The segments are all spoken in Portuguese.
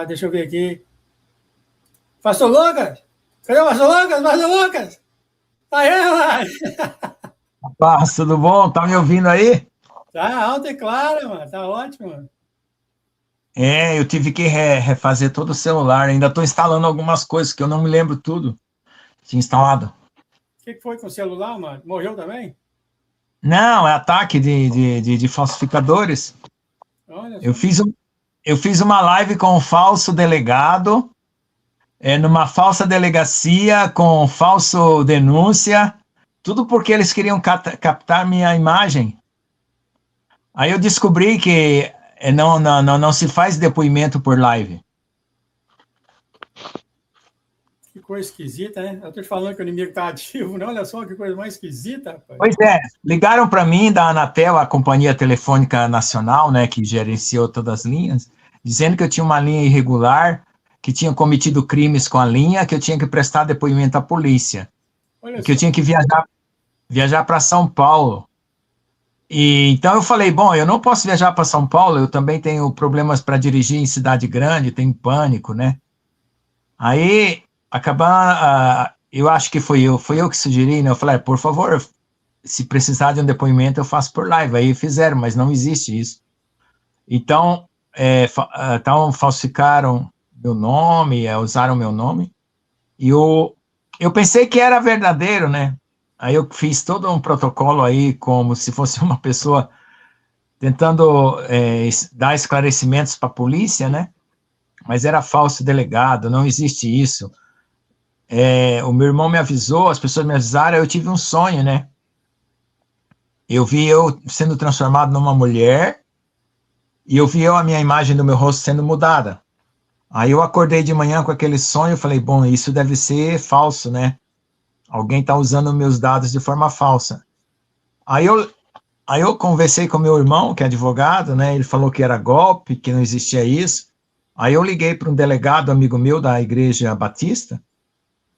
Deixa eu ver aqui. Pastor Lucas? Cadê o Pastor Lucas? Pastor Lucas? Aê, mano! Rapaz, tudo bom? Tá me ouvindo aí? Tá alto e claro, mano. Tá ótimo, mano. Eu tive que refazer todo o celular. Ainda estou instalando algumas coisas que eu não me lembro tudo. Tinha instalado. O que foi com o celular, mano? Morreu também? Não, é ataque de falsificadores. Olha Eu só. fiz, eu fiz uma live com um falso delegado, numa falsa delegacia, com falso denúncia, tudo porque eles queriam captar minha imagem. Aí eu descobri que não se faz depoimento por live. Que coisa esquisita, né? Eu tô te falando que o inimigo tá ativo, né? Olha só que coisa mais esquisita, rapaz. Pois é, ligaram para mim da Anatel, a Companhia Telefônica Nacional, né, que gerenciou todas as linhas, dizendo que eu tinha uma linha irregular, que tinha cometido crimes com a linha, que eu tinha que prestar depoimento à polícia, Olha e que eu só. tinha que viajar para São Paulo. E então eu falei, bom, eu não posso viajar para São Paulo, eu também tenho problemas para dirigir em cidade grande, tenho pânico, né? Aí eu acho que foi eu que sugeri, né? Eu falei, por favor, se precisar de um depoimento, eu faço por live. Aí fizeram, mas não existe isso. Então, então falsificaram meu nome, usaram meu nome, e eu pensei que era verdadeiro, né? Aí eu fiz todo um protocolo aí, como se fosse uma pessoa tentando dar esclarecimentos para a polícia, né? Mas era falso delegado, não existe isso. O meu irmão me avisou, as pessoas me avisaram, eu tive um sonho, né? Eu vi eu sendo transformado numa mulher e eu vi a minha imagem do meu rosto sendo mudada. Aí eu acordei de manhã com aquele sonho e falei, bom, isso deve ser falso, né? Alguém está usando meus dados de forma falsa. Aí eu conversei com meu irmão, que é advogado, né? Ele falou que era golpe, que não existia isso. Aí eu liguei para um delegado, amigo meu da Igreja Batista.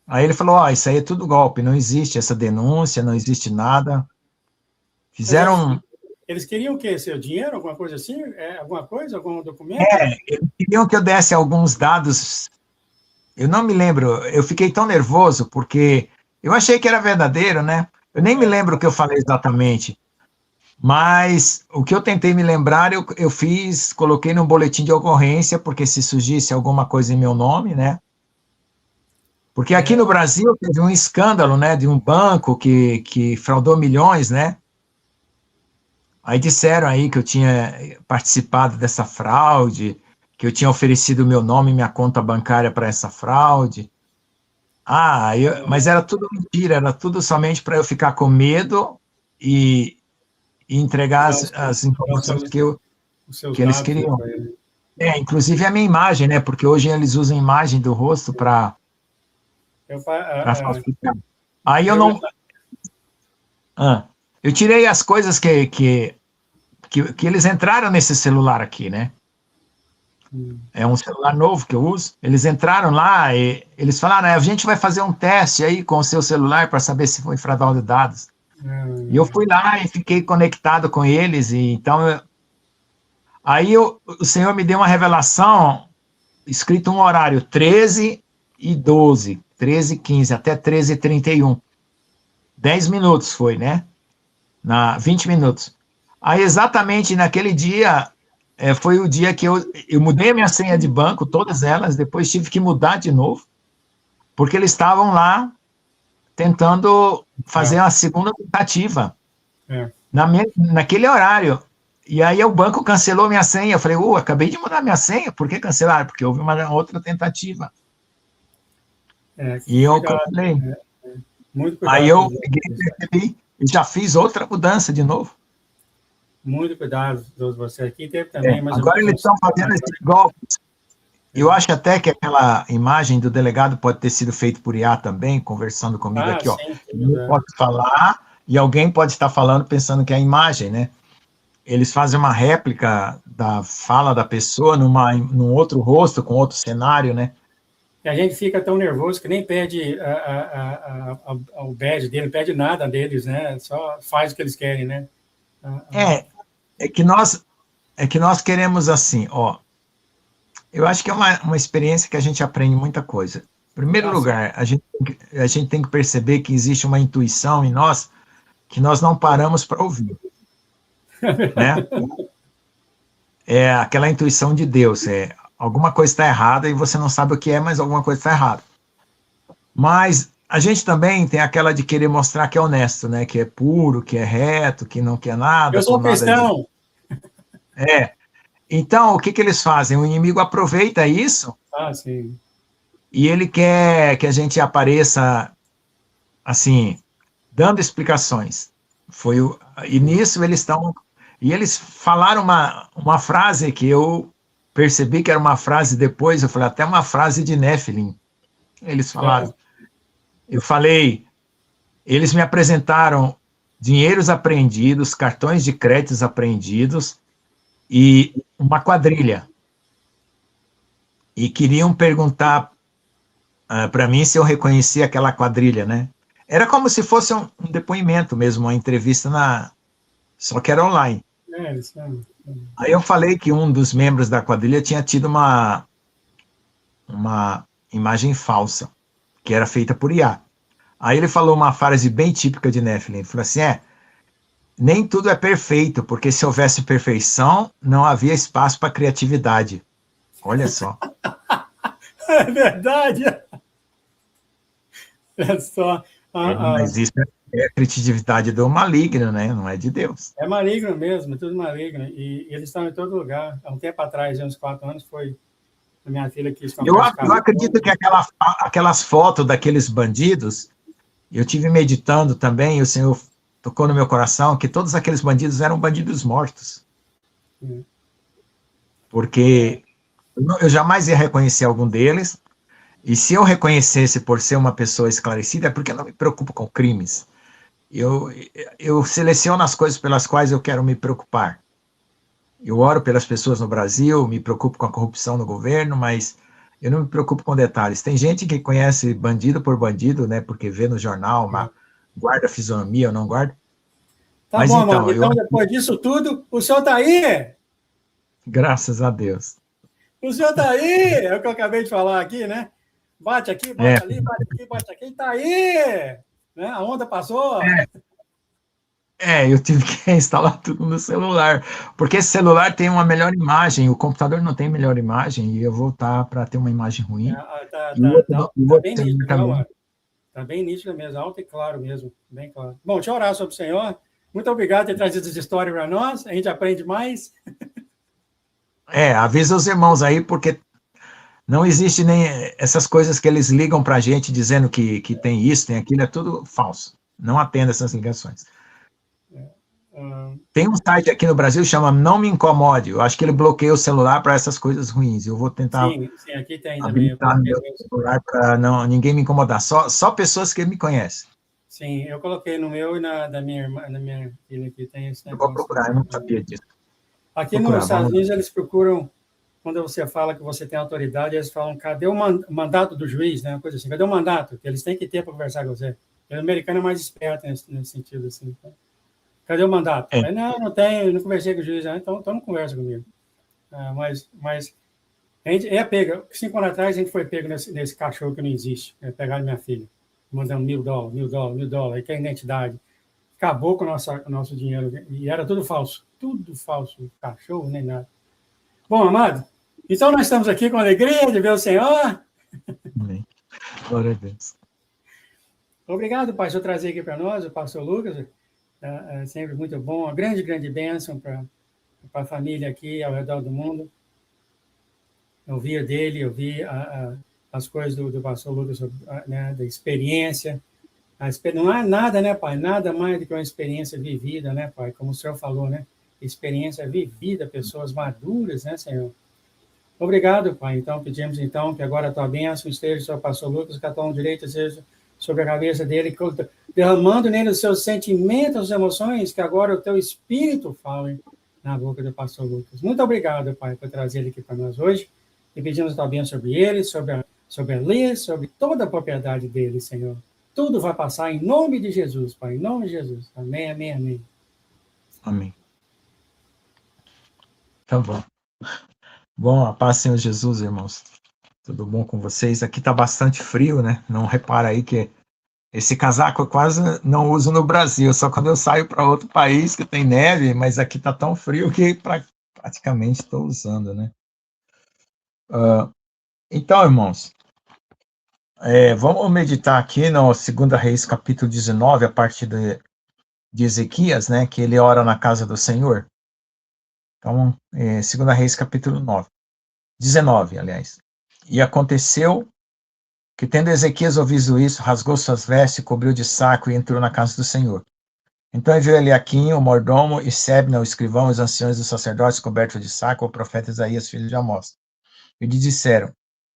Aí ele falou, isso aí é tudo golpe, não existe essa denúncia, não existe nada. Mas Fizeram... eles queriam o quê? Seu dinheiro, alguma coisa assim? Alguma coisa, algum documento? Eles queriam que eu desse alguns dados. Eu não me lembro, eu fiquei tão nervoso porque eu achei que era verdadeiro, né? Eu nem me lembro o que eu falei exatamente, mas o que eu tentei me lembrar, eu fiz, coloquei no boletim de ocorrência, porque se surgisse alguma coisa em meu nome, né? Porque aqui no Brasil teve um escândalo, né, de um banco que fraudou milhões, né? Aí disseram aí que eu tinha participado dessa fraude, que eu tinha oferecido meu nome e minha conta bancária para essa fraude. Mas era tudo mentira, era tudo somente para eu ficar com medo e entregar as informações Os seus que eles dados, queriam. para ele. Inclusive a minha imagem, né? Porque hoje eles usam a imagem do rosto para falsificar. Aí eu não. Eu tirei as coisas que eles entraram nesse celular aqui, né? É um celular novo que eu uso. Eles entraram lá e eles falaram, a gente vai fazer um teste aí com o seu celular para saber se foi fraude de dados. E eu fui lá e fiquei conectado com eles, e então aí o Senhor me deu uma revelação, escrito um horário, 13h12, 13h15, até 13h31. 10 minutos foi, né? 20 minutos. Aí exatamente naquele dia, foi o dia que eu mudei a minha senha de banco, todas elas, depois tive que mudar de novo, porque eles estavam lá tentando fazer a segunda tentativa, naquele horário. E aí o banco cancelou minha senha. Eu falei, acabei de mudar minha senha, por que cancelaram? Porque houve uma outra tentativa. E eu cancelei. Muito cuidado. Aí eu percebi e já fiz outra mudança de novo. Muito cuidado, você aqui teve também. Mas agora eles estão fazendo esses golpes. Eu acho até que aquela imagem do delegado pode ter sido feita por IA também, conversando comigo aqui, ó. Eu posso falar e alguém pode estar falando pensando que é a imagem, né? Eles fazem uma réplica da fala da pessoa num outro rosto, com outro cenário, né? E a gente fica tão nervoso que nem pede o badge dele, pede nada deles, né? Só faz o que eles querem, né? É que nós queremos assim, ó. Eu acho que é uma experiência que a gente aprende muita coisa. Em primeiro lugar, a gente tem que perceber que existe uma intuição em nós que nós não paramos para ouvir, né? É aquela intuição de Deus, alguma coisa está errada e você não sabe o que é, mas alguma coisa está errada. Mas a gente também tem aquela de querer mostrar que é honesto, né? Que é puro, que é reto, que não quer nada. Eu sou cristão. Então, o que eles fazem? O inimigo aproveita isso Sim. e ele quer que a gente apareça, assim, dando explicações. E nisso eles estão... E eles falaram uma frase que eu percebi que era uma frase depois, eu falei, até uma frase de Nephilim. Eles falaram. Eu falei, eles me apresentaram dinheiros apreendidos, cartões de créditos apreendidos e uma quadrilha. E queriam perguntar para mim se eu reconhecia aquela quadrilha, né? Era como se fosse um depoimento mesmo, uma entrevista só que era online. Aí eu falei que um dos membros da quadrilha tinha tido uma imagem falsa, que era feita por IA. Aí ele falou uma frase bem típica de Nephilim, ele falou assim, nem tudo é perfeito, porque se houvesse perfeição, não havia espaço para criatividade. Olha só. É verdade. É só. Mas isso é a criatividade do maligno, né? Não é de Deus. É maligno mesmo, é tudo maligno. E eles estão em todo lugar. Há um tempo atrás, uns 4 anos, foi a minha filha que estava... Eu acredito que aquelas fotos daqueles bandidos, eu tive meditando também, e o Senhor tocou no meu coração que todos aqueles bandidos eram bandidos mortos. Porque eu jamais ia reconhecer algum deles, e se eu reconhecesse por ser uma pessoa esclarecida, é porque eu não me preocupo com crimes. Eu seleciono as coisas pelas quais eu quero me preocupar. Eu oro pelas pessoas no Brasil, me preocupo com a corrupção no governo, mas eu não me preocupo com detalhes. Tem gente que conhece bandido por bandido, né, porque vê no jornal, guarda a fisionomia ou não guarda. Tá mas, bom, então, então depois disso tudo, o senhor está aí? Graças a Deus. O senhor está aí? É o que eu acabei de falar aqui, né? Bate aqui, bate ali, bate aqui, bate aqui, está aí! Né? A onda passou? Eu tive que instalar tudo no celular, porque esse celular tem uma melhor imagem, o computador não tem melhor imagem, e eu vou voltar para ter uma imagem ruim. Tá bem nítido, também. Tá bem nítido mesmo, alto e claro mesmo, bem claro. Bom, deixa eu orar sobre o Senhor. Muito obrigado por ter trazido essa história para nós, a gente aprende mais. Avisa os irmãos aí, porque não existe nem essas coisas que eles ligam para a gente dizendo que tem isso, tem aquilo, é tudo falso. Não atenda essas ligações. Tem um site aqui no Brasil que chama Não Me Incomode. Eu acho que ele bloqueia o celular para essas coisas ruins. Eu vou tentar sim, aqui tem habilitar também. Meu celular para ninguém me incomodar. Só pessoas que me conhecem. Sim, eu coloquei no meu e da minha irmã, na minha filha que tem esse negócio. Eu vou procurar, eu não sabia disso. Aqui nos Estados Unidos, eles procuram, quando você fala que você tem autoridade, eles falam, cadê o mandato do juiz, né? Uma coisa assim, cadê o mandato que eles têm que ter para conversar com você? O americano é mais esperto nesse sentido, assim. Cadê o mandato? Não tenho, não conversei com o juiz, então não conversa comigo. Mas a gente é pega. 5 anos atrás, a gente foi pego nesse cachorro que não existe. Pegaram minha filha, mandando $1.000, aí que é a identidade. Acabou com o nosso dinheiro. E era tudo falso. Cachorro, nem nada. Bom, amado, então nós estamos aqui com alegria de ver o Senhor. Amém. Glória a Deus. Obrigado, Pai, por trazer aqui para nós, o pastor Lucas. É sempre muito bom, uma grande bênção para a família aqui ao redor do mundo. Eu vi as coisas do pastor Lucas, né, da experiência. Não há nada, né, Pai? Nada mais do que uma experiência vivida, né, Pai? Como o Senhor falou, né? Experiência vivida, pessoas maduras, né, Senhor? Obrigado, Pai. Então, pedimos, que agora a Tua bênção esteja sobre o pastor Lucas, que a Tua direita seja sobre a cabeça dele, derramando nele os seus sentimentos, as emoções, que agora o Teu Espírito fale na boca do pastor Lucas. Muito obrigado, Pai, por trazer ele aqui para nós hoje, e pedimos a Tua bênção sobre ele, sobre a Liz, sobre toda a propriedade dele, Senhor. Tudo vai passar em nome de Jesus, Pai, em nome de Jesus. Amém, amém, amém. Amém. Tá bom. Bom, a paz, Senhor Jesus, irmãos. Tudo bom com vocês? Aqui tá bastante frio, né? Não repara aí que esse casaco eu quase não uso no Brasil, só quando eu saio para outro país que tem neve, mas aqui tá tão frio que praticamente estou usando, né? Então, irmãos, vamos meditar aqui no 2 Reis, capítulo 19, a partir de Ezequias, né? Que ele ora na casa do Senhor. Então, 2 Reis, capítulo 19, aliás. E aconteceu que, tendo Ezequias ouvido isso, rasgou suas vestes, cobriu de saco e entrou na casa do Senhor. Então enviou Eliaquim, o mordomo, e Sebna, o escrivão, os anciões dos sacerdotes, cobertos de saco, ao profeta Isaías, filho de Amós. E lhe disseram: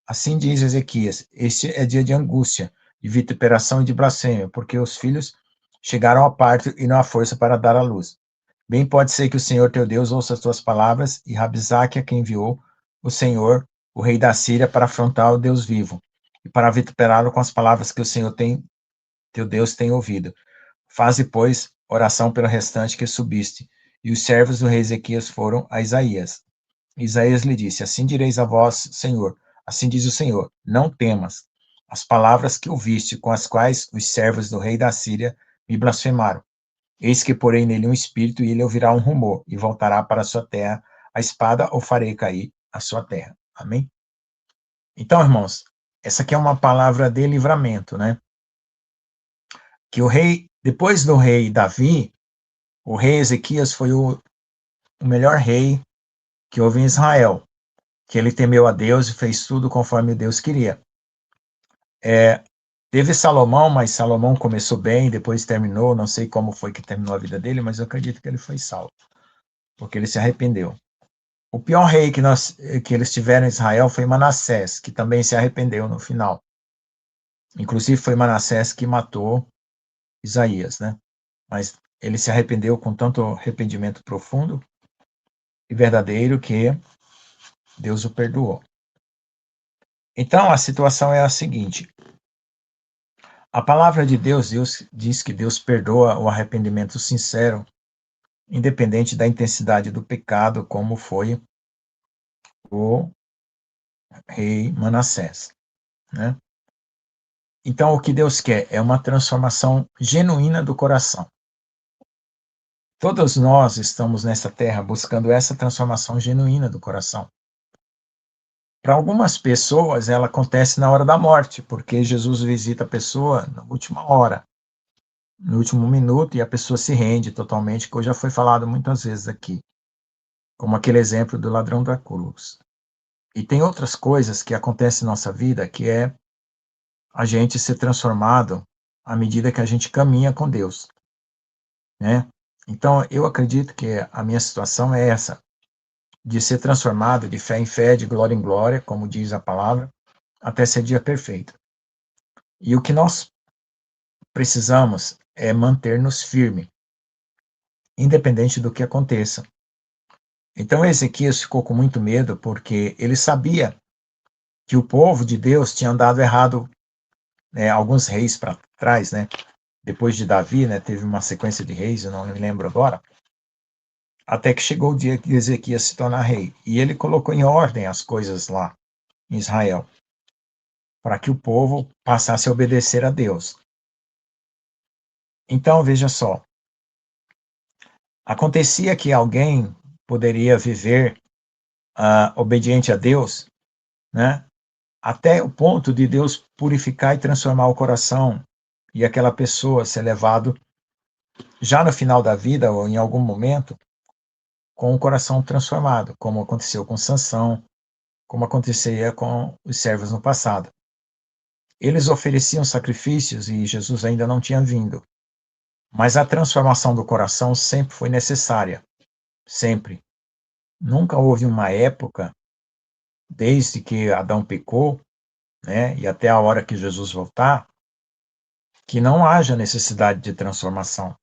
Assim diz Ezequias: Este é dia de angústia, de vituperação e de blasfêmia, porque os filhos chegaram ao parto e não há força para dar à luz. Bem pode ser que o Senhor teu Deus ouça as tuas palavras, e Rabizaque, a quem enviou o Senhor, o rei da Síria, para afrontar o Deus vivo, e para vituperá-lo com as palavras que o Senhor teu Deus tem ouvido. Faze, pois, oração pelo restante que subiste. E os servos do rei Ezequias foram a Isaías. Isaías lhe disse: Assim direis a vós, Senhor, assim diz o Senhor, não temas. As palavras que ouviste, com as quais os servos do rei da Síria me blasfemaram. Eis que porei nele um espírito, e ele ouvirá um rumor, e voltará para a sua terra. A espada ou farei cair a sua terra. Amém? Então, irmãos, essa aqui é uma palavra de livramento, né? Que o rei, depois do rei Davi, o rei Ezequias foi o melhor rei que houve em Israel, que ele temeu a Deus e fez tudo conforme Deus queria. Teve Salomão, mas Salomão começou bem, depois terminou, não sei como foi que terminou a vida dele, mas eu acredito que ele foi salvo, porque ele se arrependeu. O pior rei que eles tiveram em Israel foi Manassés, que também se arrependeu no final. Inclusive foi Manassés que matou Isaías, né? Mas ele se arrependeu com tanto arrependimento profundo e verdadeiro que Deus o perdoou. Então, a situação é a seguinte: a palavra de Deus diz que Deus perdoa o arrependimento sincero, independente da intensidade do pecado, como foi o rei Manassés, né? Então, o que Deus quer é uma transformação genuína do coração. Todos nós estamos nessa terra buscando essa transformação genuína do coração. Para algumas pessoas, ela acontece na hora da morte, porque Jesus visita a pessoa na última hora, no último minuto, e a pessoa se rende totalmente, que já foi falado muitas vezes aqui, como aquele exemplo do ladrão da cruz. E tem outras coisas que acontecem em nossa vida, que é a gente ser transformado à medida que a gente caminha com Deus, né? Então, eu acredito que a minha situação é essa, de ser transformado de fé em fé, de glória em glória, como diz a palavra, até ser dia perfeito. E o que nós precisamos é manter-nos firmes, independente do que aconteça. Então Ezequias ficou com muito medo, porque ele sabia que o povo de Deus tinha andado errado, né, alguns reis para trás, né? Depois de Davi, né, teve uma sequência de reis, eu não me lembro agora, até que chegou o dia que Ezequias se tornar rei. E ele colocou em ordem as coisas lá em Israel, para que o povo passasse a obedecer a Deus. Então, veja só, acontecia que alguém poderia viver obediente a Deus, né, até o ponto de Deus purificar e transformar o coração, e aquela pessoa ser levado, já no final da vida, ou em algum momento, com o coração transformado, como aconteceu com Sansão, como acontecia com os servos no passado. Eles ofereciam sacrifícios e Jesus ainda não tinha vindo. Mas a transformação do coração sempre foi necessária. Sempre. Nunca houve uma época, desde que Adão pecou, né, e até a hora que Jesus voltar, que não haja necessidade de transformação.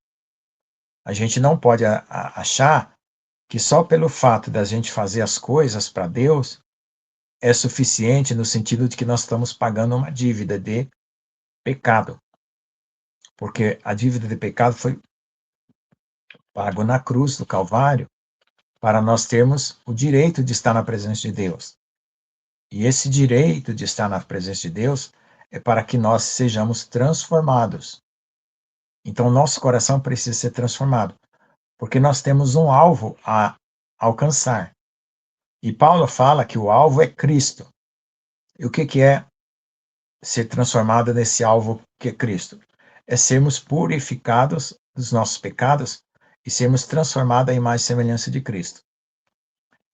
A gente não pode achar que só pelo fato da gente fazer as coisas para Deus é suficiente, no sentido de que nós estamos pagando uma dívida de pecado. Porque a dívida de pecado foi pago na cruz do Calvário, para nós termos o direito de estar na presença de Deus. E esse direito de estar na presença de Deus é para que nós sejamos transformados. Então, nosso coração precisa ser transformado, porque nós temos um alvo a alcançar. E Paulo fala que o alvo é Cristo. E o que é ser transformado nesse alvo que é Cristo? É sermos purificados dos nossos pecados e sermos transformados à imagem e semelhança de Cristo.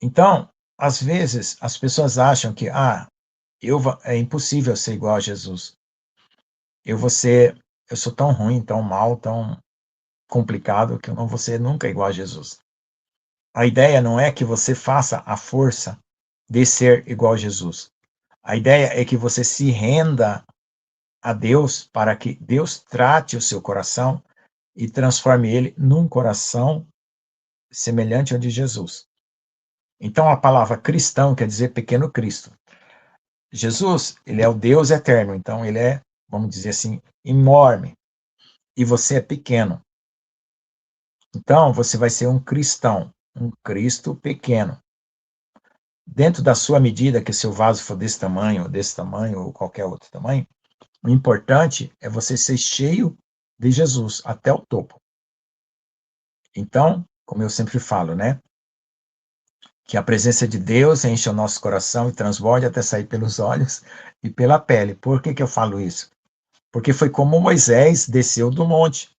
Então, às vezes, as pessoas acham que é impossível ser igual a Jesus. Eu sou tão ruim, tão mal, tão complicado que eu não vou ser nunca igual a Jesus. A ideia não é que você faça a força de ser igual a Jesus. A ideia é que você se renda a Deus para que Deus trate o seu coração e transforme ele num coração semelhante ao de Jesus. Então a palavra cristão quer dizer pequeno Cristo. Jesus, ele é o Deus eterno, então ele é, vamos dizer assim, enorme. E você é pequeno. Então você vai ser um cristão, um Cristo pequeno. Dentro da sua medida, que seu vaso for desse tamanho, ou qualquer outro tamanho, o importante é você ser cheio de Jesus até o topo. Então, como eu sempre falo, né? Que a presença de Deus enche o nosso coração e transborde até sair pelos olhos e pela pele. Por que eu falo isso? Porque foi como Moisés desceu do monte.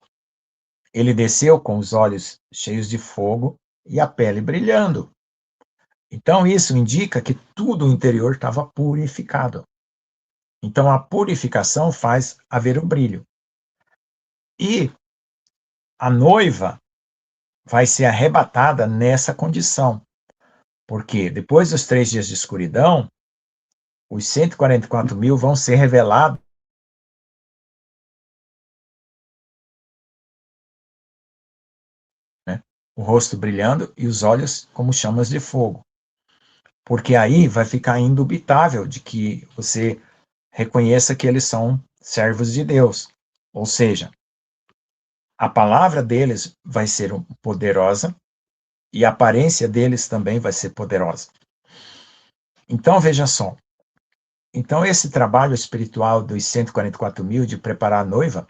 Ele desceu com os olhos cheios de fogo e a pele brilhando. Então, isso indica que tudo o interior estava purificado. Então, a purificação faz haver o brilho. E a noiva vai ser arrebatada nessa condição. Porque depois dos 3 dias de escuridão, os 144.000 vão ser revelados, né? O rosto brilhando e os olhos como chamas de fogo. Porque aí vai ficar indubitável de que você reconheça que eles são servos de Deus. Ou seja, a palavra deles vai ser poderosa e a aparência deles também vai ser poderosa. Então, veja só. Então, esse trabalho espiritual dos 144.000 de preparar a noiva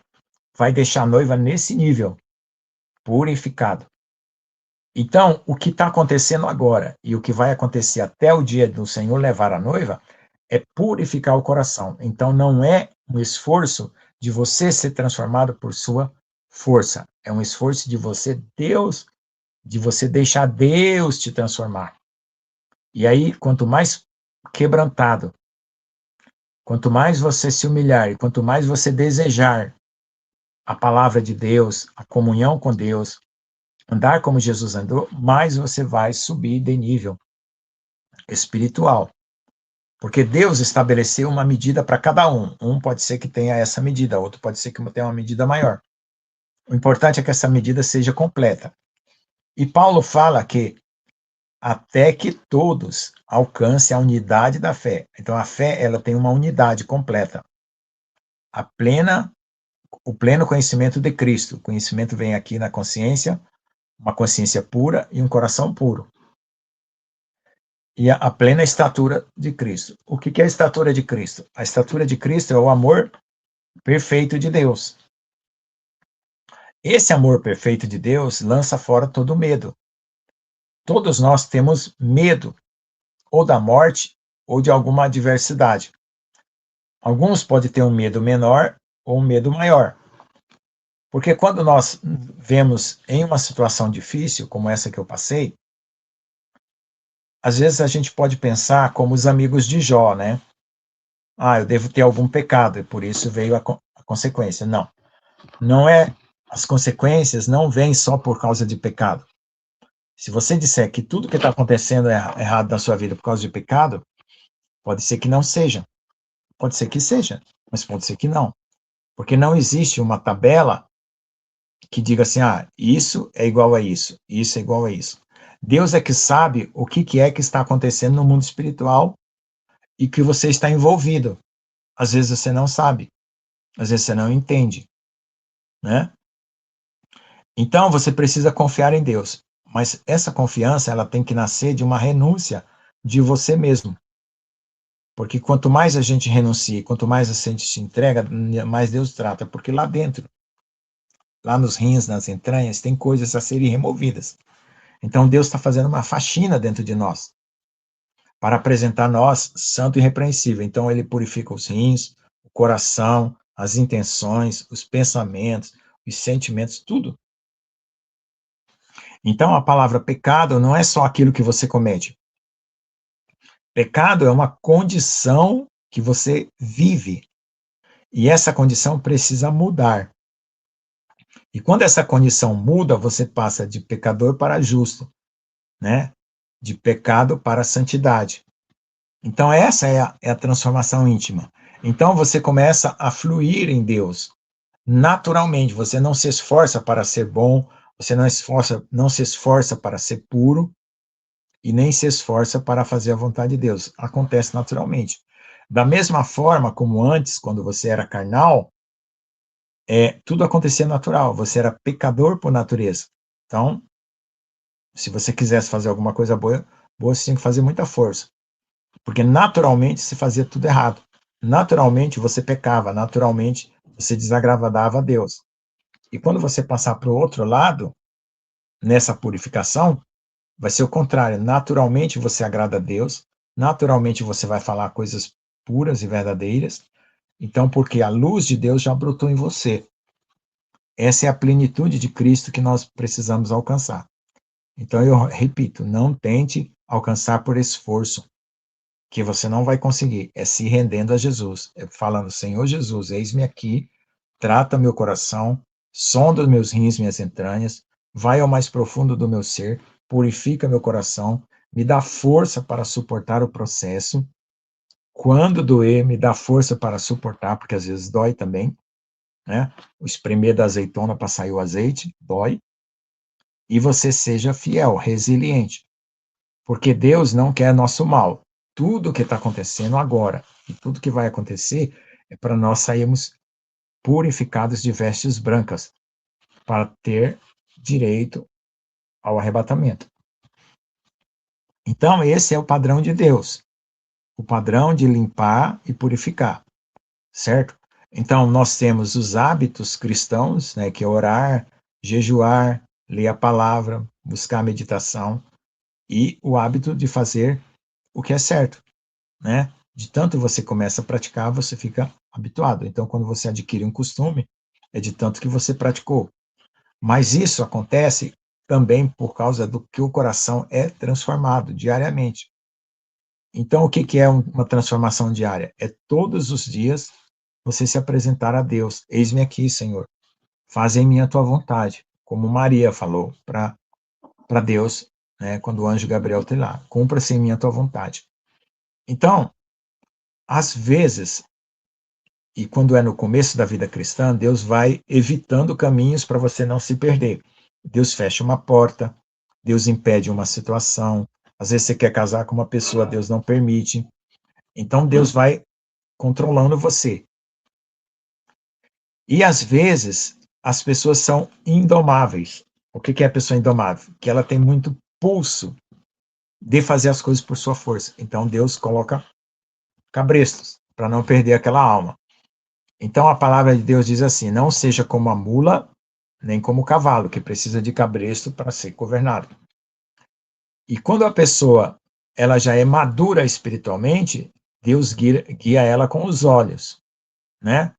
vai deixar a noiva nesse nível, purificado. Então, o que está acontecendo agora e o que vai acontecer até o dia do Senhor levar a noiva é purificar o coração. Então, não é um esforço de você ser transformado por sua força. É um esforço de você deixar Deus te transformar. E aí, quanto mais quebrantado, quanto mais você se humilhar e quanto mais você desejar a palavra de Deus, a comunhão com Deus, andar como Jesus andou, mais você vai subir de nível espiritual. Porque Deus estabeleceu uma medida para cada um. Um pode ser que tenha essa medida, outro pode ser que tenha uma medida maior. O importante é que essa medida seja completa. E Paulo fala que até que todos alcancem a unidade da fé. Então a fé, ela tem uma unidade completa. O pleno conhecimento de Cristo. O conhecimento vem aqui na consciência, uma consciência pura e um coração puro. E a plena estatura de Cristo. O que é a estatura de Cristo? A estatura de Cristo é o amor perfeito de Deus. Esse amor perfeito de Deus lança fora todo medo. Todos nós temos medo, ou da morte, ou de alguma adversidade. Alguns podem ter um medo menor ou um medo maior. Porque quando nós vemos em uma situação difícil, como essa que eu passei, às vezes a gente pode pensar como os amigos de Jó, né? Eu devo ter algum pecado e por isso veio a consequência. Não, não é. As consequências não vêm só por causa de pecado. Se você disser que tudo que está acontecendo é errado na sua vida por causa de pecado, pode ser que não seja. Pode ser que seja, mas pode ser que não. Porque não existe uma tabela que diga assim, isso é igual a isso é igual a isso. Deus é que sabe o que é que está acontecendo no mundo espiritual e que você está envolvido. Às vezes você não sabe, às vezes você não entende, né? Então você precisa confiar em Deus. Mas essa confiança, ela tem que nascer de uma renúncia de você mesmo. Porque quanto mais a gente renuncia, quanto mais a gente se entrega, mais Deus trata. Porque lá dentro, lá nos rins, nas entranhas, tem coisas a serem removidas. Então Deus está fazendo uma faxina dentro de nós, para apresentar nós santo e irrepreensível. Então ele purifica os rins, o coração, as intenções, os pensamentos, os sentimentos, tudo. Então a palavra pecado não é só aquilo que você comete. Pecado é uma condição que você vive. E essa condição precisa mudar. E quando essa condição muda, você passa de pecador para justo, né? De pecado para santidade. Então, essa é a transformação íntima. Então, você começa a fluir em Deus naturalmente. Você não se esforça para ser bom, você não se esforça para ser puro e nem se esforça para fazer a vontade de Deus. Acontece naturalmente. Da mesma forma como antes, quando você era carnal, tudo acontecia natural. Você era pecador por natureza. Então, se você quisesse fazer alguma coisa boa, você tinha que fazer muita força. Porque naturalmente se fazia tudo errado. Naturalmente você pecava, naturalmente você desagradava a Deus. E quando você passar para o outro lado, nessa purificação, vai ser o contrário. Naturalmente você agrada a Deus, naturalmente você vai falar coisas puras e verdadeiras. Então, porque a luz de Deus já brotou em você. Essa é a plenitude de Cristo que nós precisamos alcançar. Então, eu repito, não tente alcançar por esforço, que você não vai conseguir, é se rendendo a Jesus, é falando, Senhor Jesus, eis-me aqui, trata meu coração, sonda os meus rins, minhas entranhas, vai ao mais profundo do meu ser, purifica meu coração, me dá força para suportar o processo, quando doer, me dá força para suportar, porque às vezes dói também, né? O espremer da azeitona para sair o azeite, dói, e você seja fiel, resiliente, porque Deus não quer nosso mal. Tudo que está acontecendo agora e tudo que vai acontecer é para nós sairmos purificados de vestes brancas, para ter direito ao arrebatamento. Então, esse é o padrão de Deus, o padrão de limpar e purificar, certo? Então, nós temos os hábitos cristãos, né, que é orar, jejuar, ler a palavra, buscar a meditação, e o hábito de fazer o que é certo, né? De tanto você começa a praticar, você fica habituado. Então, quando você adquire um costume, é de tanto que você praticou. Mas isso acontece também por causa do que o coração é transformado diariamente. Então, o que é uma transformação diária? É todos os dias você se apresentar a Deus. Eis-me aqui, Senhor. Faze em mim a tua vontade. Como Maria falou para Deus, né, quando o anjo Gabriel está lá. Cumpra-se em mim a tua vontade. Então, às vezes, e quando é no começo da vida cristã, Deus vai evitando caminhos para você não se perder. Deus fecha uma porta, Deus impede uma situação. Às vezes você quer casar com uma pessoa, Deus não permite. Então Deus vai controlando você. E às vezes as pessoas são indomáveis. O que é a pessoa indomável? Que ela tem muito pulso de fazer as coisas por sua força. Então Deus coloca cabrestos para não perder aquela alma. Então a palavra de Deus diz assim: não seja como a mula, nem como o cavalo, que precisa de cabresto para ser governado. E quando a pessoa ela já é madura espiritualmente, Deus guia ela com os olhos, né?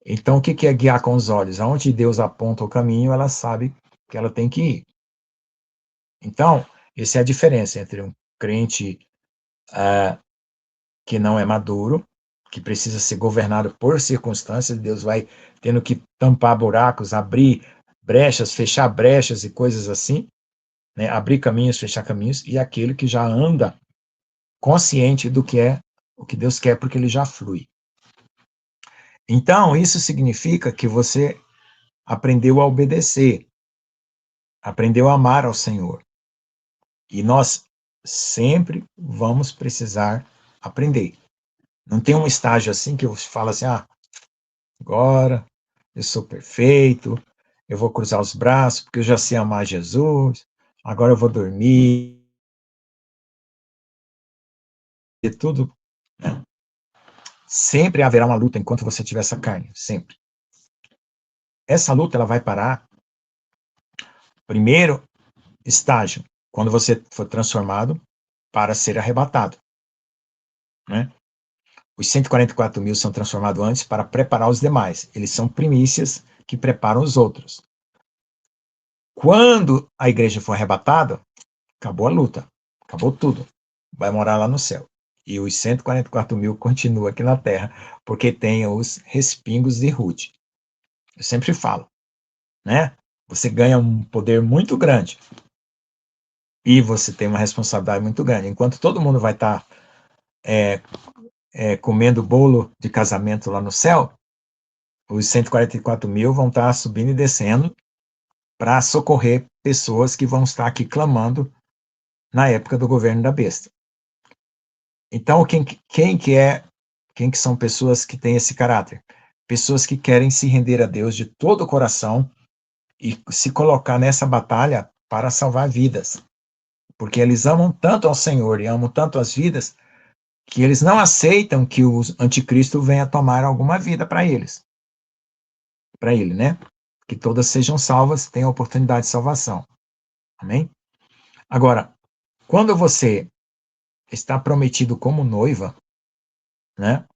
Então o que é guiar com os olhos? Aonde Deus aponta o caminho, ela sabe que ela tem que ir. Então, essa é a diferença entre um crente que não é maduro, que precisa ser governado por circunstâncias, Deus vai tendo que tampar buracos, abrir brechas, fechar brechas e coisas assim, né? Abrir caminhos, fechar caminhos, e aquele que já anda consciente do que é o que Deus quer, porque ele já flui. Então, isso significa que você aprendeu a obedecer, aprendeu a amar ao Senhor. E nós sempre vamos precisar aprender. Não tem um estágio assim que eu falo assim, agora eu sou perfeito, eu vou cruzar os braços porque eu já sei amar Jesus, agora eu vou dormir, e tudo, né? Sempre haverá uma luta enquanto você tiver essa carne, sempre. Essa luta, ela vai parar, primeiro estágio, quando você for transformado para ser arrebatado, né? Os 144 mil são transformados antes para preparar os demais. Eles são primícias que preparam os outros. Quando a igreja for arrebatada, acabou a luta, acabou tudo. Vai morar lá no céu. E os 144 mil continuam aqui na terra, porque tem os respingos de Ruth. Eu sempre falo, né? Você ganha um poder muito grande e você tem uma responsabilidade muito grande. Enquanto todo mundo vai estar comendo bolo de casamento lá no céu, os 144 mil vão estar subindo e descendo para socorrer pessoas que vão estar aqui clamando na época do governo da besta. Então, quem que são pessoas que têm esse caráter? Pessoas que querem se render a Deus de todo o coração e se colocar nessa batalha para salvar vidas. Porque eles amam tanto ao Senhor e amam tanto as vidas, que eles não aceitam que o anticristo venha tomar alguma vida para eles. Para ele, né? Que todas sejam salvas, tenham oportunidade de salvação. Amém? Agora, quando você está prometido como noiva, né?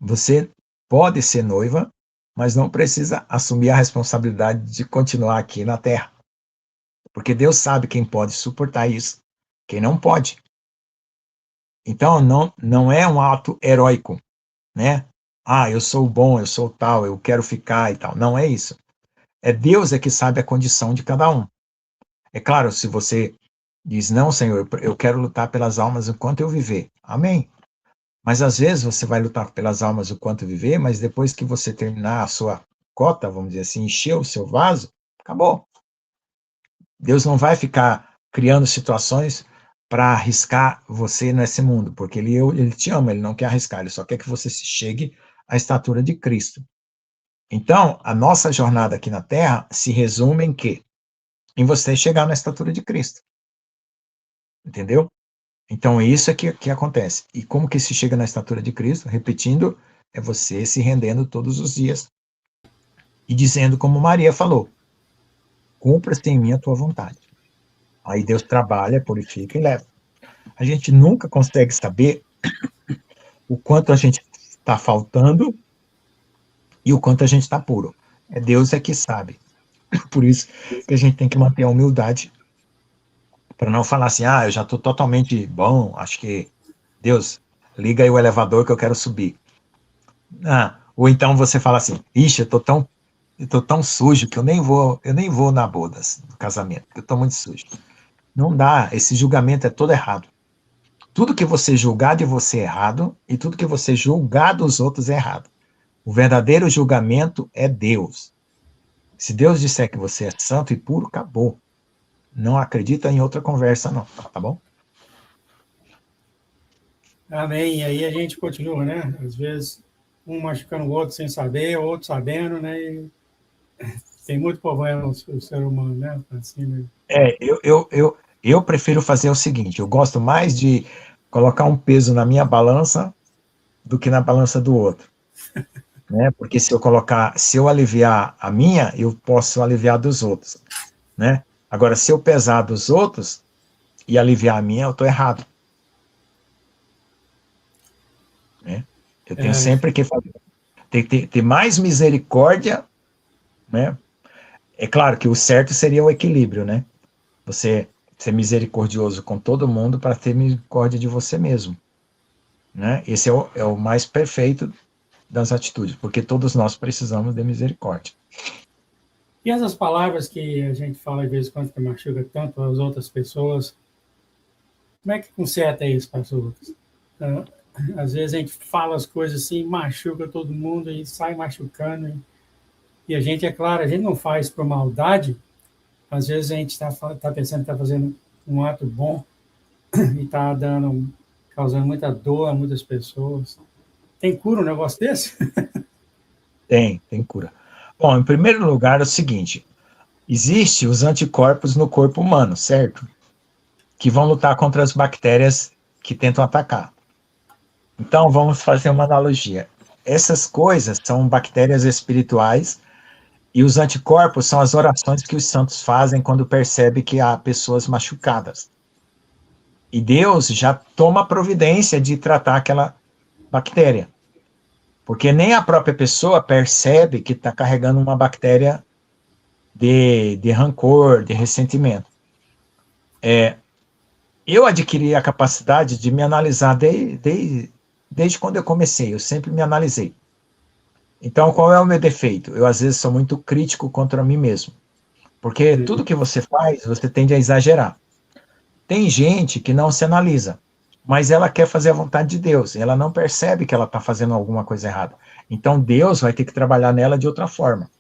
Você pode ser noiva, mas não precisa assumir a responsabilidade de continuar aqui na terra. Porque Deus sabe quem pode suportar isso, quem não pode. Então, não é um ato heróico, né? Ah, eu sou bom, eu sou tal, eu quero ficar e tal. Não é isso. É Deus que sabe a condição de cada um. É claro, se você diz, não, Senhor, eu quero lutar pelas almas enquanto eu viver. Amém. Mas às vezes você vai lutar pelas almas enquanto viver, mas depois que você terminar a sua cota, vamos dizer assim, encher o seu vaso, acabou. Deus não vai ficar criando situações para arriscar você nesse mundo, porque ele te ama, ele não quer arriscar, ele só quer que você se chegue à estatura de Cristo. Então, a nossa jornada aqui na Terra se resume em quê? Em você chegar na estatura de Cristo. Entendeu? Então, isso é que acontece. E como que se chega na estatura de Cristo? Repetindo, é você se rendendo todos os dias e dizendo como Maria falou, cumpra-se em mim a tua vontade. Aí Deus trabalha, purifica e leva. A gente nunca consegue saber o quanto a gente está faltando e o quanto a gente está puro. É Deus que sabe. Por isso que a gente tem que manter a humildade para não falar assim, eu já estou totalmente bom, acho que Deus, liga aí o elevador que eu quero subir. Ou então você fala assim, ixi, eu tô tão sujo que eu nem vou na boda do casamento, porque eu tô muito sujo. Não dá, esse julgamento é todo errado. Tudo que você julgar de você é errado, e tudo que você julgar dos outros é errado. O verdadeiro julgamento é Deus. Se Deus disser que você é santo e puro, acabou. Não acredita em outra conversa, não, tá bom? Amém. E aí a gente continua, né? Às vezes, um machucando o outro sem saber, o outro sabendo, né? E tem muito problema o ser humano, né? Assim, né? Eu prefiro fazer o seguinte, eu gosto mais de colocar um peso na minha balança do que na balança do outro. Né? Porque se eu aliviar a minha, eu posso aliviar dos outros, né? Agora, se eu pesar dos outros e aliviar a minha, eu estou errado, né? Eu tenho sempre que ter mais misericórdia, né? É claro que o certo seria o equilíbrio, né? Você ser misericordioso com todo mundo para ter misericórdia de você mesmo, né? Esse é o mais perfeito das atitudes, porque todos nós precisamos de misericórdia. E essas palavras que a gente fala de vez em quando que machuca tanto as outras pessoas, como é que conserta isso, pastor Lucas? Às vezes a gente fala as coisas assim, machuca todo mundo e sai machucando. E a gente, é claro, a gente não faz por maldade. Às vezes a gente está pensando que está fazendo um ato bom e está causando muita dor a muitas pessoas. Tem cura um negócio desse? Tem cura. Bom, em primeiro lugar é o seguinte, Existem os anticorpos no corpo humano, certo? Que vão lutar contra as bactérias que tentam atacar. Então, vamos fazer uma analogia. Essas coisas são bactérias espirituais e os anticorpos são as orações que os santos fazem quando percebem que há pessoas machucadas. E Deus já toma providência de tratar aquela bactéria. Porque nem a própria pessoa percebe que está carregando uma bactéria de rancor, de ressentimento. Eu adquiri a capacidade de me analisar desde quando eu comecei, eu sempre me analisei. Então, qual é o meu defeito? Eu, às vezes, sou muito crítico contra mim mesmo. Porque tudo que você faz, você tende a exagerar. Tem gente que não se analisa, mas ela quer fazer a vontade de Deus. Ela não percebe que ela está fazendo alguma coisa errada. Então, Deus vai ter que trabalhar nela de outra forma.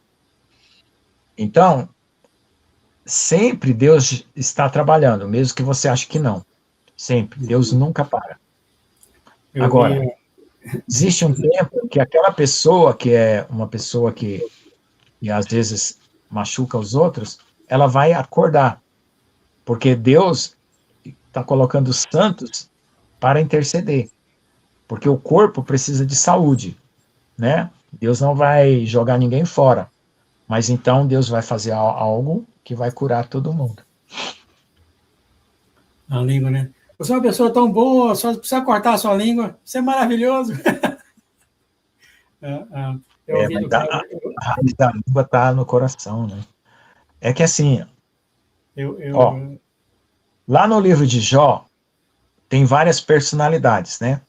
Então, sempre Deus está trabalhando, mesmo que você ache que não. Sempre. Deus nunca para. Agora, existe um tempo que aquela pessoa, que é uma pessoa que às vezes machuca os outros, ela vai acordar. Porque Deus está colocando os santos para interceder. Porque o corpo precisa de saúde, né? Deus não vai jogar ninguém fora. Mas então Deus vai fazer algo que vai curar todo mundo. A língua, né? Você é uma pessoa tão boa, só precisa cortar a sua língua. Isso é maravilhoso. Eu ouvi do cara. A raiz da língua está no coração, né? É que assim, ó, lá no livro de Jó, tem várias personalidades, né?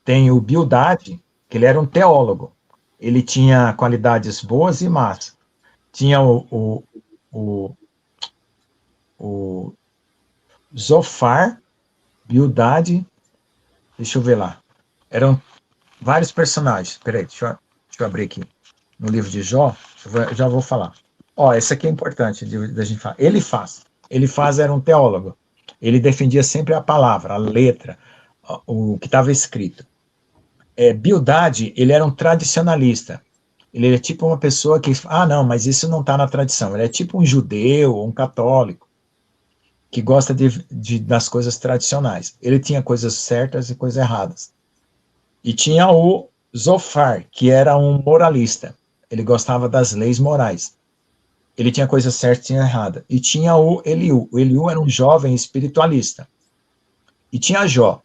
Tem o Bildade, que ele era um teólogo. Ele tinha qualidades boas e más. Tinha o Zofar, Bildade, deixa eu ver lá. Eram vários personagens. Peraí, deixa eu abrir aqui. No livro de Jó, eu já vou falar. Ó, esse aqui é importante da gente falar. Elifaz era um teólogo. Ele defendia sempre a palavra, a letra, o que estava escrito. Bildade, ele era um tradicionalista. Ele é tipo uma pessoa que, não, mas isso não está na tradição. Ele é tipo um judeu, um católico, que gosta das coisas tradicionais. Ele tinha coisas certas e coisas erradas. E tinha o Zofar, que era um moralista. Ele gostava das leis morais. Ele tinha coisas certas e tinha errada. E tinha o Eliú. O Eliú era um jovem espiritualista. E tinha Jó.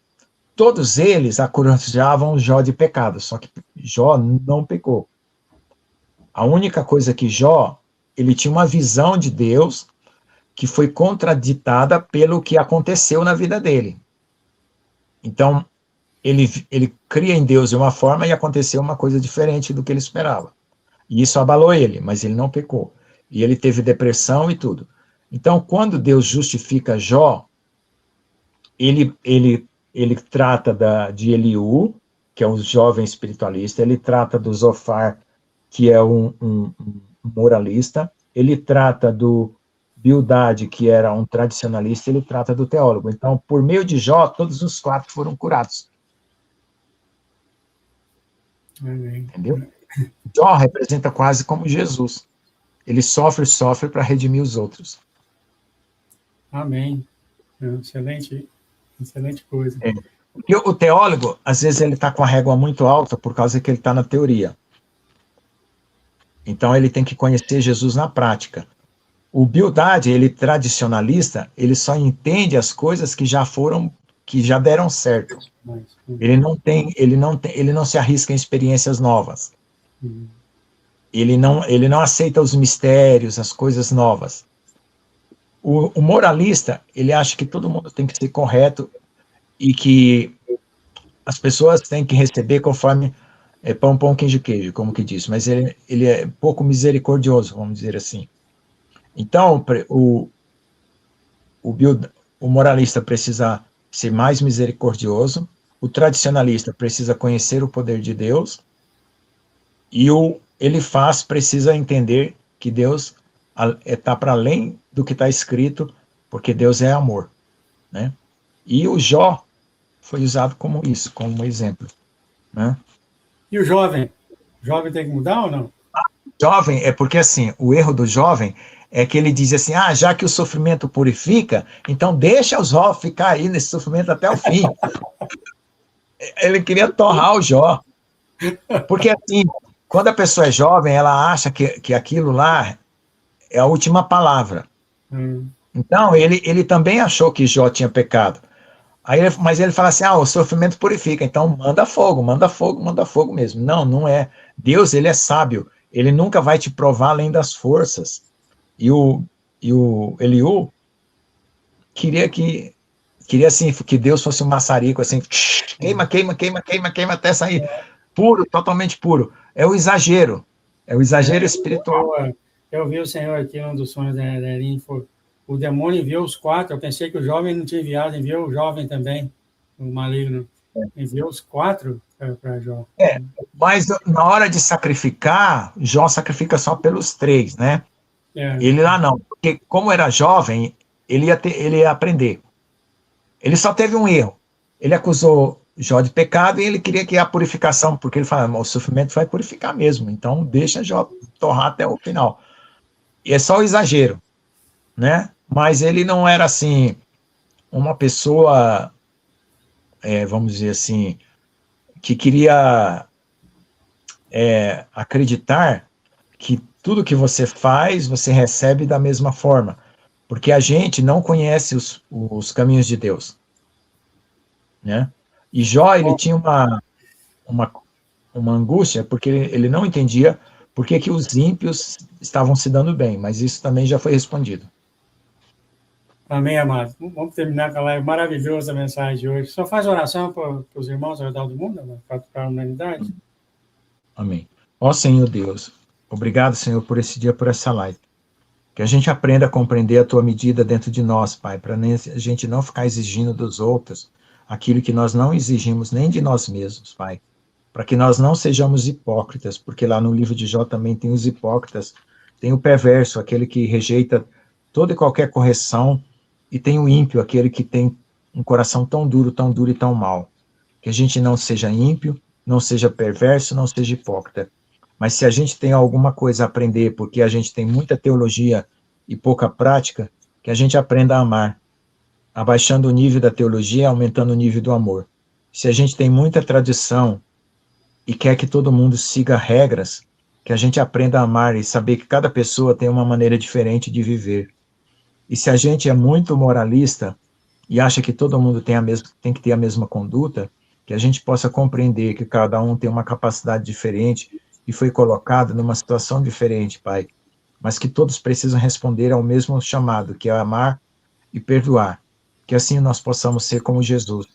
Todos eles acusavam Jó de pecado, só que Jó não pecou. A única coisa que Jó, ele tinha uma visão de Deus que foi contraditada pelo que aconteceu na vida dele. Então, ele cria em Deus de uma forma e aconteceu uma coisa diferente do que ele esperava. E isso abalou ele, mas ele não pecou. E ele teve depressão e tudo. Então, quando Deus justifica Jó, ele trata de Eliú, que é um jovem espiritualista, ele trata do Zofar, que é um moralista, ele trata do Bildade, que era um tradicionalista, ele trata do teólogo. Então, por meio de Jó, todos os 4 foram curados. Amém. Entendeu? Jó representa quase como Jesus. Ele sofre para redimir os outros. Amém. Excelente coisa. Porque o teólogo, às vezes, ele está com a régua muito alta por causa que ele está na teoria. Então, ele tem que conhecer Jesus na prática. O Bildade, ele tradicionalista, ele só entende as coisas que já deram certo. Ele não se arrisca em experiências novas. Ele não aceita os mistérios, as coisas novas. O moralista, ele acha que todo mundo tem que ser correto e que as pessoas têm que receber conforme pão, queijo, como que diz. Mas ele é pouco misericordioso, vamos dizer assim. Então, o moralista precisa ser mais misericordioso, o tradicionalista precisa conhecer o poder de Deus, e o Elifaz precisa entender que Deus está para além do que está escrito, porque Deus é amor. Né? E o Jó foi usado como isso, como um exemplo. Né? E o jovem? O jovem tem que mudar ou não? jovem é porque, assim, o erro do jovem é que ele diz assim, já que o sofrimento purifica, então deixa o Jó ficar aí nesse sofrimento até o fim. Ele queria torrar o Jó. Porque, assim, quando a pessoa é jovem, ela acha que aquilo lá é a última palavra. Então, ele também achou que Jó tinha pecado. Mas ele fala assim, o sofrimento purifica, então manda fogo, manda fogo, manda fogo mesmo. Não, não é. Deus, ele é sábio, ele nunca vai te provar além das forças. E o Eliú queria assim, que Deus fosse um maçarico, assim, queima, queima, queima, queima, queima, até sair puro, totalmente puro. É o exagero espiritual. Eu vi o Senhor aqui, um dos sonhos da Erin, o demônio enviou os 4, eu pensei que o jovem não tinha enviado, enviou o jovem também, o maligno, enviou os 4 para Jó. Mas na hora de sacrificar, Jó sacrifica só pelos 3, né? Ele lá não, porque como era jovem, ele ia aprender. Ele só teve um erro. Ele acusou Jó de pecado e ele queria que a purificação, porque ele falava, o sofrimento vai purificar mesmo, então deixa Jó torrar até o final. E é só o exagero, né? Mas ele não era, assim, uma pessoa, vamos dizer assim, que queria acreditar que tudo que você faz, você recebe da mesma forma, porque a gente não conhece os caminhos de Deus, né? E Jó, ele tinha uma angústia, porque ele não entendia por que os ímpios estavam se dando bem, mas isso também já foi respondido. Amém, amado. Vamos terminar com a live maravilhosa, a mensagem de hoje. Só faz oração para os irmãos ao redor do mundo, para a humanidade. Amém. Ó Senhor Deus, obrigado, Senhor, por esse dia, por essa live. Que a gente aprenda a compreender a tua medida dentro de nós, Pai, para a gente não ficar exigindo dos outros aquilo que nós não exigimos nem de nós mesmos, Pai. Para que nós não sejamos hipócritas, porque lá no livro de Jó também tem os hipócritas, tem o perverso, aquele que rejeita toda e qualquer correção, e tem o ímpio, aquele que tem um coração tão duro e tão mau. Que a gente não seja ímpio, não seja perverso, não seja hipócrita. Mas se a gente tem alguma coisa a aprender, porque a gente tem muita teologia e pouca prática, que a gente aprenda a amar, abaixando o nível da teologia, aumentando o nível do amor. Se a gente tem muita tradição e quer que todo mundo siga regras, que a gente aprenda a amar e saber que cada pessoa tem uma maneira diferente de viver. E se a gente é muito moralista e acha que todo mundo tem que ter a mesma conduta, que a gente possa compreender que cada um tem uma capacidade diferente e foi colocado numa situação diferente, Pai, mas que todos precisam responder ao mesmo chamado, que é amar e perdoar. Que assim nós possamos ser como Jesus,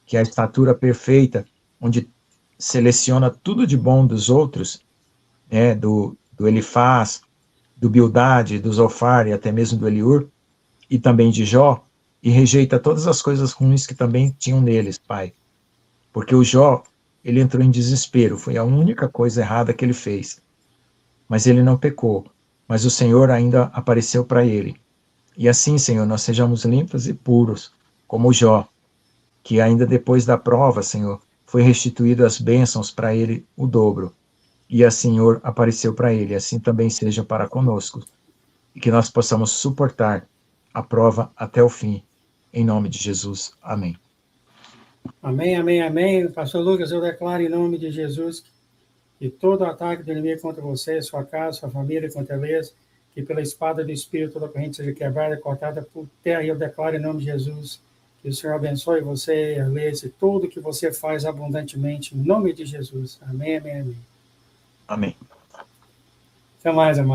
que é a estatura perfeita, onde seleciona tudo de bom dos outros, do Elifaz, do Bildade, do Zofar e até mesmo do Eliur, e também de Jó, e rejeita todas as coisas ruins que também tinham neles, Pai. Porque o Jó, ele entrou em desespero, foi a única coisa errada que ele fez. Mas ele não pecou, mas o Senhor ainda apareceu para ele. E assim, Senhor, nós sejamos limpos e puros, como o Jó, que ainda depois da prova, Senhor, foi restituído as bênçãos para ele o dobro. E a Senhor apareceu para ele, assim também seja para conosco. E que nós possamos suportar a prova até o fim. Em nome de Jesus. Amém. Amém, amém, amém. Pastor Lucas, eu declaro em nome de Jesus que todo ataque do inimigo contra você, sua casa, sua família, fortaleza, que pela espada do Espírito toda a corrente seja quebrada, cortada por terra, e eu declaro em nome de Jesus que o Senhor abençoe você, a Leis, e tudo que você faz abundantemente, em nome de Jesus. Amém, amém, amém. Amém. Até mais, amado.